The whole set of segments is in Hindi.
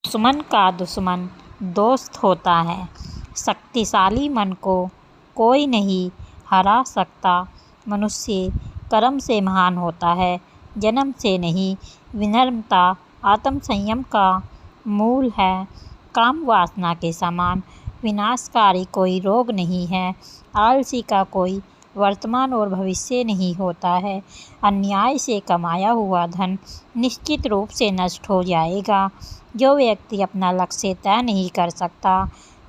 दुश्मन का दुश्मन दोस्त होता है। शक्तिशाली मन को कोई नहीं हरा सकता। मनुष्य कर्म से महान होता है, जन्म से नहीं। विनम्रता आत्मसंयम का मूल है। काम वासना के समान विनाशकारी कोई रोग नहीं है। आलसी का कोई वर्तमान और भविष्य नहीं होता है। अन्याय से कमाया हुआ धन निश्चित रूप से नष्ट हो जाएगा। जो व्यक्ति अपना लक्ष्य तय नहीं कर सकता,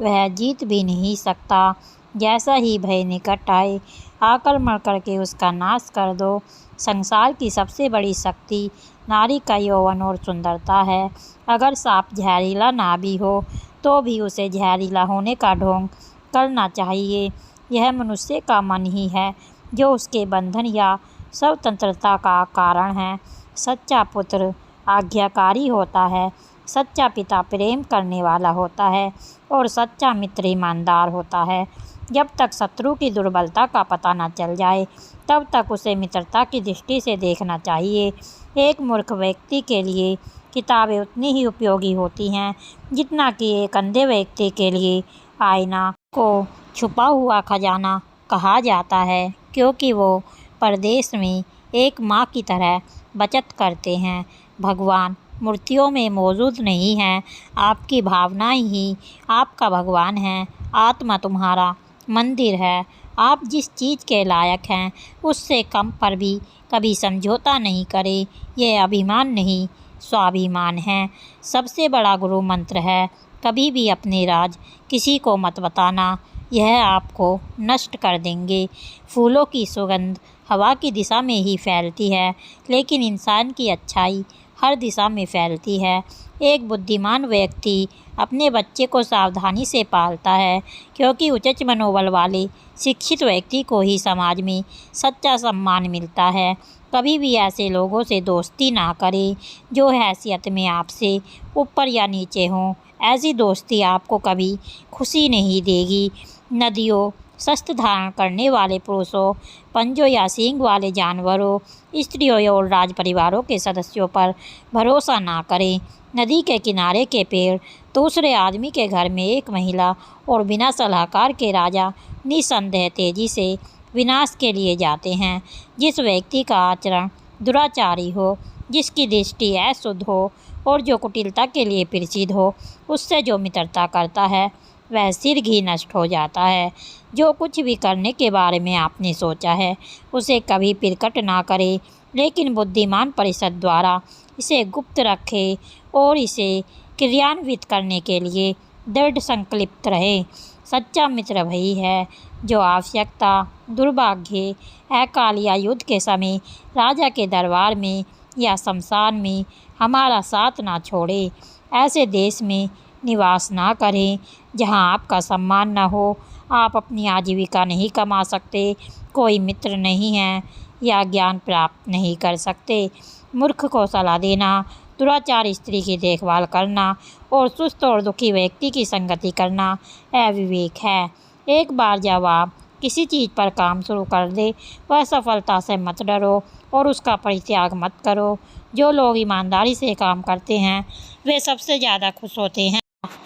वह जीत भी नहीं सकता। जैसा ही भय निकट आए, आक्रमण करके उसका नाश कर दो। संसार की सबसे बड़ी शक्ति नारी का यौवन और सुंदरता है। अगर सांप जहरीला ना भी हो, तो भी उसे जहरीला होने का ढोंग करना चाहिए। यह मनुष्य का मन ही है जो उसके बंधन या स्वतंत्रता का कारण है। सच्चा पुत्र आज्ञाकारी होता है, सच्चा पिता प्रेम करने वाला होता है और सच्चा मित्र ईमानदार होता है। जब तक शत्रु की दुर्बलता का पता न चल जाए, तब तक उसे मित्रता की दृष्टि से देखना चाहिए। एक मूर्ख व्यक्ति के लिए किताबें उतनी ही उपयोगी होती हैं जितना कि एक अंधे व्यक्ति के लिए आईना को छुपा हुआ खजाना कहा जाता है, क्योंकि वो परदेश में एक माँ की तरह बचत करते हैं। भगवान मूर्तियों में मौजूद नहीं हैं, आपकी भावनाएं ही आपका भगवान है। आत्मा तुम्हारा मंदिर है। आप जिस चीज़ के लायक हैं, उससे कम पर भी कभी समझौता नहीं करें। यह अभिमान नहीं, स्वाभिमान है। सबसे बड़ा गुरु मंत्र है, कभी भी अपने राज किसी को मत बताना, यह आपको नष्ट कर देंगे। फूलों की सुगंध हवा की दिशा में ही फैलती है, लेकिन इंसान की अच्छाई हर दिशा में फैलती है। एक बुद्धिमान व्यक्ति अपने बच्चे को सावधानी से पालता है, क्योंकि उच्च मनोबल वाले शिक्षित व्यक्ति को ही समाज में सच्चा सम्मान मिलता है। कभी भी ऐसे लोगों से दोस्ती ना करें जो हैसियत में आपसे ऊपर या नीचे हों। ऐसी दोस्ती आपको कभी खुशी नहीं देगी। नदियों, शस्त्र धारण करने वाले पुरुषों, पंजों या सींग वाले जानवरों, स्त्रियों और राज परिवारों के सदस्यों पर भरोसा ना करें। नदी के किनारे के पेड़, दूसरे आदमी के घर में एक महिला और बिना सलाहकार के राजा निस्संदेह तेजी से विनाश के लिए जाते हैं। जिस व्यक्ति का आचरण दुराचारी हो, जिसकी दृष्टि अशुद्ध हो और जो कुटिलता के लिए प्रसिद्ध हो, उससे जो मित्रता करता है, वह शीघ्र ही नष्ट हो जाता है। जो कुछ भी करने के बारे में आपने सोचा है, उसे कभी प्रकट ना करें, लेकिन बुद्धिमान परिषद द्वारा इसे गुप्त रखें और इसे क्रियान्वित करने के लिए दृढ़ संकल्पित रहे। सच्चा मित्र वही है जो आवश्यकता, दुर्भाग्य, अकाल या युद्ध के समय राजा के दरबार में या शमशान में हमारा साथ ना छोड़े। ऐसे देश में निवास ना करें जहां आपका सम्मान न हो। आप अपनी आजीविका नहीं कमा सकते, कोई मित्र नहीं है या ज्ञान प्राप्त नहीं कर सकते। मूर्ख को सलाह देना, दुराचार स्त्री की देखभाल करना और सुस्त और दुखी व्यक्ति की संगति करना अविवेक है। एक बार जब आप किसी चीज़ पर काम शुरू कर दे, वह सफलता से मत डरो और उसका परित्याग मत करो। जो लोग ईमानदारी से काम करते हैं, वे सबसे ज़्यादा खुश होते हैं।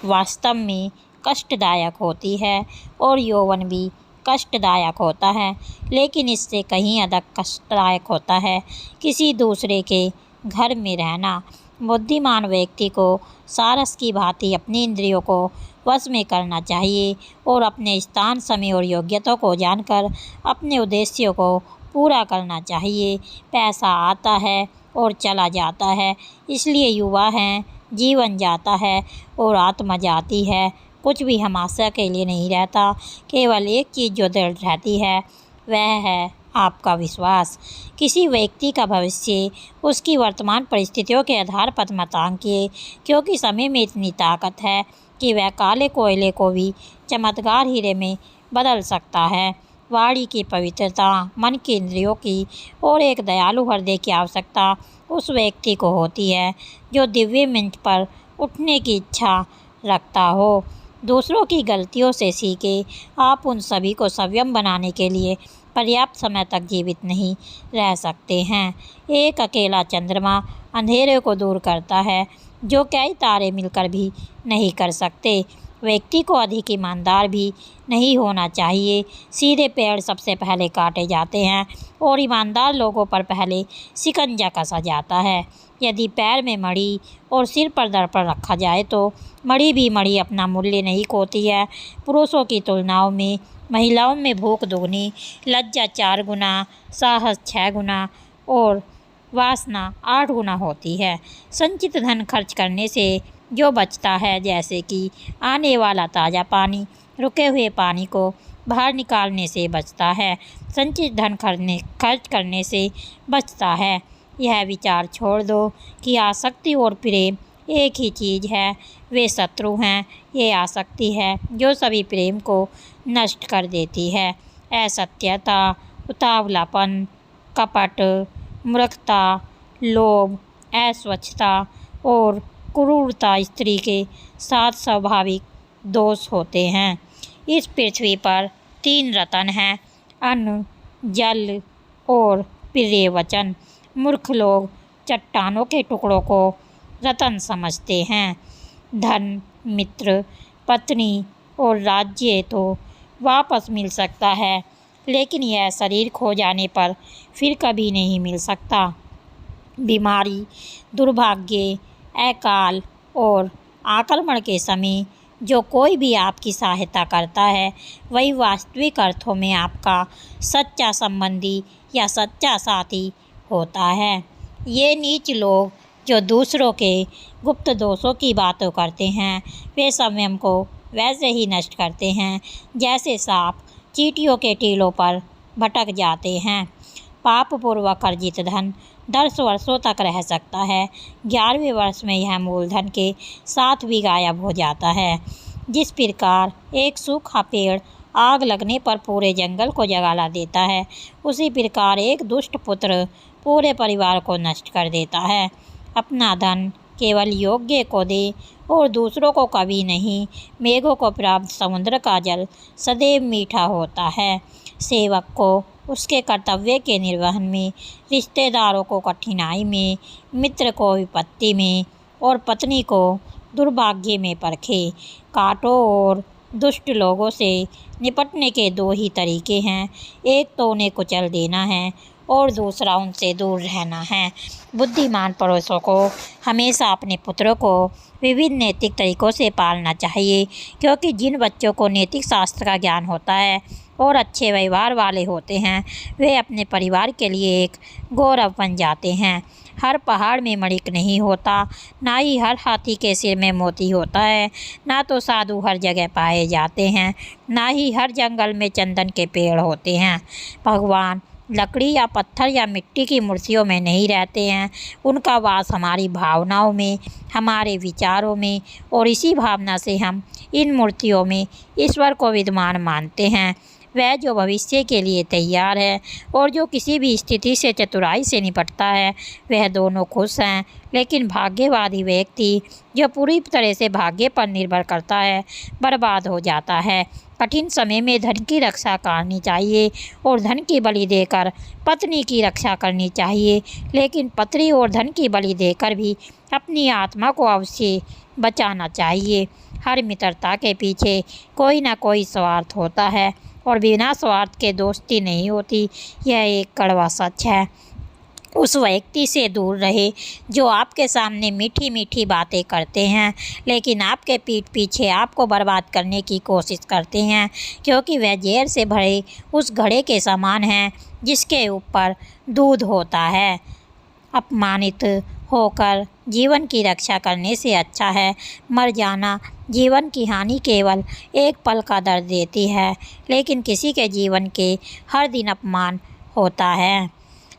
वास्तव में कष्टदायक होती है और यौवन भी कष्टदायक होता है, लेकिन इससे कहीं अधिक कष्टदायक होता है किसी दूसरे के घर में रहना। बुद्धिमान व्यक्ति को सारस की भांति अपनी इंद्रियों को वश में करना चाहिए और अपने स्थान, समय और योग्यता को जानकर अपने उद्देश्यों को पूरा करना चाहिए। पैसा आता है और चला जाता है, इसलिए युवा हैं, जीवन जाता है और आत्मा जाती है। कुछ भी हमेशा के लिए नहीं रहता। केवल एक चीज़ जो दृढ़ रहती है, वह है आपका विश्वास। किसी व्यक्ति का भविष्य उसकी वर्तमान परिस्थितियों के आधार पर मत आंकिए, क्योंकि समय में इतनी ताकत है कि वह काले कोयले को भी चमत्कार हीरे में बदल सकता है। वाणी की पवित्रता, मन की इंद्रियों की और एक दयालु हृदय की आवश्यकता उस व्यक्ति को होती है जो दिव्य मंच पर उठने की इच्छा रखता हो। दूसरों की गलतियों से सीखे। आप उन सभी को संयम बनाने के लिए पर्याप्त समय तक जीवित नहीं रह सकते हैं। एक अकेला चंद्रमा अंधेरे को दूर करता है, जो कई तारे मिलकर भी नहीं कर सकते। व्यक्ति को अधिक ईमानदार भी नहीं होना चाहिए। सीधे पेड़ सबसे पहले काटे जाते हैं और ईमानदार लोगों पर पहले शिकंजा कसा जाता है। यदि पैर में मणि और सिर पर दर्पण रखा जाए तो मणि अपना मूल्य नहीं खोती है। पुरुषों की तुलनाओं में महिलाओं में भूख दुगनी, लज्जा 4 गुना, साहस 6 गुना और वासना 8 गुना होती है। संचित धन खर्च करने से जो बचता है, जैसे कि आने वाला ताज़ा पानी, रुके हुए पानी को बाहर निकालने से बचता है, संचित धन खर्च करने से बचता है। यह विचार छोड़ दो कि आसक्ति और प्रेम एक ही चीज़ है, वे शत्रु हैं। ये आसक्ति है जो सभी प्रेम को नष्ट कर देती है। असत्यता, उतावलापन, कपट, मूर्खता, लोभ, अस्वच्छता और क्रूरता स्त्री के 7 स्वाभाविक दोष होते हैं। इस पृथ्वी पर 3 रत्न हैं, अन्न, जल और प्रिय वचन। मूर्ख लोग चट्टानों के टुकड़ों को रत्न समझते हैं। धन, मित्र, पत्नी और राज्य तो वापस मिल सकता है, लेकिन यह शरीर खो जाने पर फिर कभी नहीं मिल सकता। बीमारी, दुर्भाग्य, अकाल और आक्रमण के समय जो कोई भी आपकी सहायता करता है, वही वास्तविक अर्थों में आपका सच्चा संबंधी या सच्चा साथी होता है। ये नीच लोग जो दूसरों के गुप्त दोषों की बातें करते हैं, वे स्वयं को वैसे ही नष्ट करते हैं जैसे सांप चींटियों के टीलों पर भटक जाते हैं। पापपूर्वक अर्जित धन 10 वर्षों तक रह सकता है, 11वें वर्ष में यह मूलधन के साथ भी गायब हो जाता है। जिस प्रकार एक सूखा पेड़ आग लगने पर पूरे जंगल को जला देता है, उसी प्रकार एक दुष्ट पुत्र पूरे परिवार को नष्ट कर देता है। अपना धन केवल योग्य को दे और दूसरों को कभी नहीं। मेघों को प्राप्त समुद्र का जल सदैव मीठा होता है। सेवक को उसके कर्तव्य के निर्वहन में, रिश्तेदारों को कठिनाई में, मित्र को विपत्ति में और पत्नी को दुर्भाग्य में परखे। कांटों और दुष्ट लोगों से निपटने के 2 ही तरीके हैं, एक तो उन्हें कुचल देना है और दूसरा उनसे दूर रहना है। बुद्धिमान पड़ोसों को हमेशा अपने पुत्रों को विविध नैतिक तरीकों से पालना चाहिए, क्योंकि जिन बच्चों को नैतिक शास्त्र का ज्ञान होता है और अच्छे व्यवहार वाले होते हैं, वे अपने परिवार के लिए एक गौरव बन जाते हैं। हर पहाड़ में मणिक नहीं होता, ना ही हर हाथी के सिर में मोती होता है, ना तो साधु हर जगह पाए जाते हैं, ना ही हर जंगल में चंदन के पेड़ होते हैं। भगवान लकड़ी या पत्थर या मिट्टी की मूर्तियों में नहीं रहते हैं, उनका वास हमारी भावनाओं में, हमारे विचारों में, और इसी भावना से हम इन मूर्तियों में ईश्वर को विद्यमान मानते हैं। वह जो भविष्य के लिए तैयार है और जो किसी भी स्थिति से चतुराई से निपटता है, वह दोनों खुश हैं। लेकिन भाग्यवादी व्यक्ति जो पूरी तरह से भाग्य पर निर्भर करता है, बर्बाद हो जाता है। कठिन समय में धन की रक्षा करनी चाहिए और धन की बलि देकर पत्नी की रक्षा करनी चाहिए, लेकिन पत्नी और धन की बलि देकर भी अपनी आत्मा को अवश्य बचाना चाहिए। हर मित्रता के पीछे कोई ना कोई स्वार्थ होता है और बिना स्वार्थ के दोस्ती नहीं होती, यह एक कड़वा सच है। उस व्यक्ति से दूर रहे जो आपके सामने मीठी मीठी बातें करते हैं, लेकिन आपके पीठ पीछे आपको बर्बाद करने की कोशिश करते हैं, क्योंकि वह जहर से भरे उस घड़े के समान है जिसके ऊपर दूध होता है। अपमानित होकर जीवन की रक्षा करने से अच्छा है मर जाना। जीवन की हानि केवल एक पल का दर्द देती है, लेकिन किसी के जीवन के हर दिन अपमान होता है।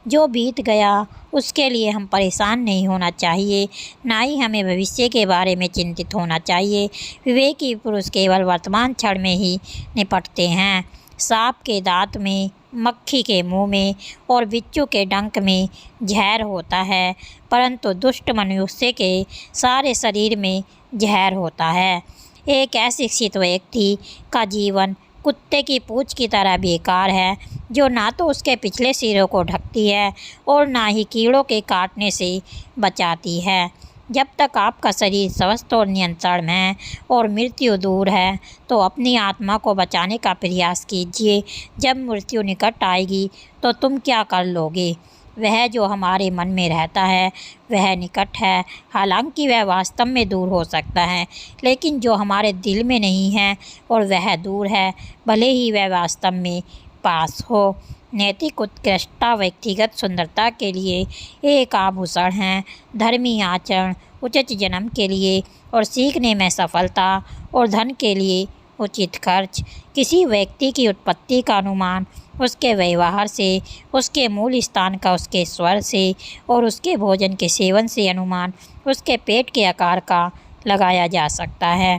जो बीत गया उसके लिए हम परेशान नहीं होना चाहिए, ना ही हमें भविष्य के बारे में चिंतित होना चाहिए। विवेकी पुरुष केवल वर्तमान क्षण में ही निपटते हैं। सांप के दांत में, मक्खी के मुंह में और बिच्छू के डंक में जहर होता है, परंतु दुष्ट मनुष्य के सारे शरीर में जहर होता है। एक अशिक्षित व्यक्ति का जीवन कुत्ते की पूंछ की तरह बेकार है, जो ना तो उसके पिछले सिरों को ढकती है और ना ही कीड़ों के काटने से बचाती है। जब तक आपका शरीर स्वस्थ और नियंत्रण में है और मृत्यु दूर है तो अपनी आत्मा को बचाने का प्रयास कीजिए। जब मृत्यु निकट आएगी तो तुम क्या कर लोगे? वह जो हमारे मन में रहता है वह निकट है, हालांकि वह वास्तव में दूर हो सकता है, लेकिन जो हमारे दिल में नहीं है और वह दूर है, भले ही वह वास्तव में पास हो। नैतिक उत्कृष्टता व्यक्तिगत सुंदरता के लिए एक आभूषण है। धर्मी आचरण उचित जन्म के लिए और सीखने में सफलता और धन के लिए उचित खर्च। किसी व्यक्ति की उत्पत्ति का अनुमान उसके व्यवहार से, उसके मूल स्थान का उसके स्वर से और उसके भोजन के सेवन से अनुमान उसके पेट के आकार का लगाया जा सकता है।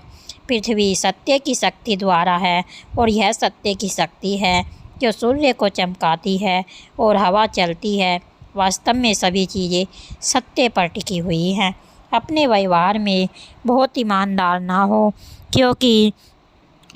पृथ्वी सत्य की शक्ति द्वारा है और यह सत्य की शक्ति है जो सूर्य को चमकाती है और हवा चलती है। वास्तव में सभी चीज़ें सत्य पर टिकी हुई हैं। अपने व्यवहार में बहुत ईमानदार ना हो, क्योंकि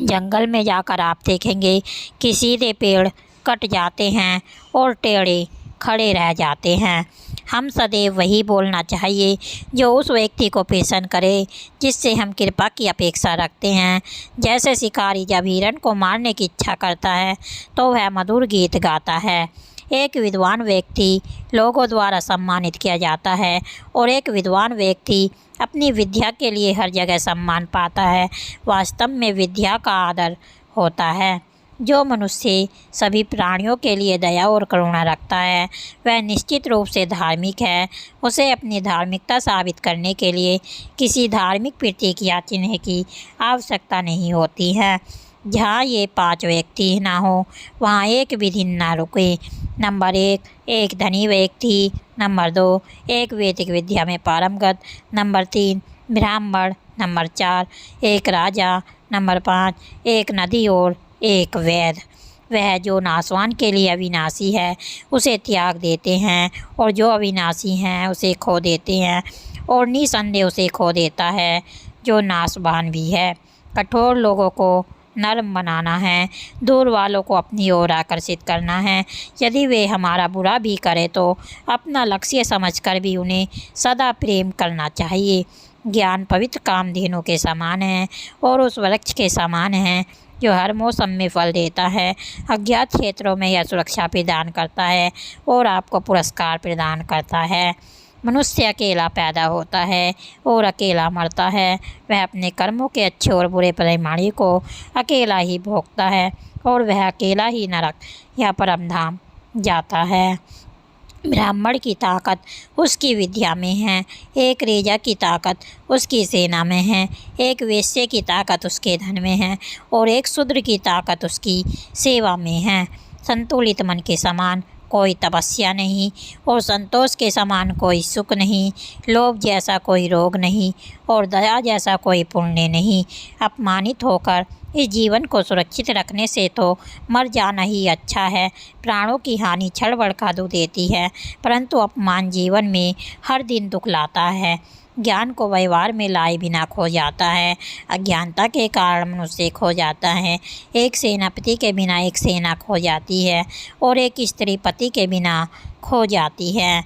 जंगल में जाकर आप देखेंगे कि सीधे पेड़ कट जाते हैं और टेढ़े खड़े रह जाते हैं। हम सदैव वही बोलना चाहिए जो उस व्यक्ति को प्रसन्न करे जिससे हम कृपा की अपेक्षा रखते हैं। जैसे शिकारी जब हिरण को मारने की इच्छा करता है तो वह मधुर गीत गाता है। एक विद्वान व्यक्ति लोगों द्वारा सम्मानित किया जाता है और एक विद्वान व्यक्ति अपनी विद्या के लिए हर जगह सम्मान पाता है। वास्तव में विद्या का आदर होता है। जो मनुष्य सभी प्राणियों के लिए दया और करुणा रखता है वह निश्चित रूप से धार्मिक है। उसे अपनी धार्मिकता साबित करने के लिए किसी धार्मिक प्रतीक या चिन्ह की आवश्यकता नहीं होती है। जहाँ ये 5 व्यक्ति ना हो वहाँ एक विधि ना रुके। नंबर 1, एक धनी व्यक्ति। नंबर 2, एक वैदिक विद्या में पारंगत। नंबर 3, ब्राह्मण। नंबर 4, एक राजा। नंबर 5, एक नदी और एक वैद्य। वह जो नाशवान के लिए अविनाशी है उसे त्याग देते हैं और जो अविनाशी हैं उसे खो देते हैं और निसंदेह उसे खो देता है जो नाशवान भी है। कठोर लोगों को नरम बनाना है, दूर वालों को अपनी ओर आकर्षित करना है। यदि वे हमारा बुरा भी करें तो अपना लक्ष्य समझकर भी उन्हें सदा प्रेम करना चाहिए। ज्ञान पवित्र कामधेनु के समान है और उस वृक्ष के समान है जो हर मौसम में फल देता है। अज्ञात क्षेत्रों में यह सुरक्षा प्रदान करता है और आपको पुरस्कार प्रदान करता है। मनुष्य अकेला पैदा होता है और अकेला मरता है। वह अपने कर्मों के अच्छे और बुरे परिणामों को अकेला ही भोगता है और वह अकेला ही नरक या परम धाम जाता है। ब्राह्मण की ताकत उसकी विद्या में है, एक रेजा की ताकत उसकी सेना में है, एक वेश्या की ताकत उसके धन में है और एक शूद्र की ताकत उसकी सेवा में है। संतुलित मन के समान कोई तपस्या नहीं और संतोष के समान कोई सुख नहीं। लोभ जैसा कोई रोग नहीं और दया जैसा कोई पुण्य नहीं। अपमानित होकर इस जीवन को सुरक्षित रखने से तो मर जाना ही अच्छा है। प्राणों की हानि क्षण भर का दुख देती है, परंतु अपमान जीवन में हर दिन दुख लाता है। ज्ञान को व्यवहार में लाए बिना खो जाता है, अज्ञानता के कारण मनुष्य खो जाता है। एक सेनापति के बिना एक सेना खो जाती है और एक स्त्री पति के बिना खो जाती है।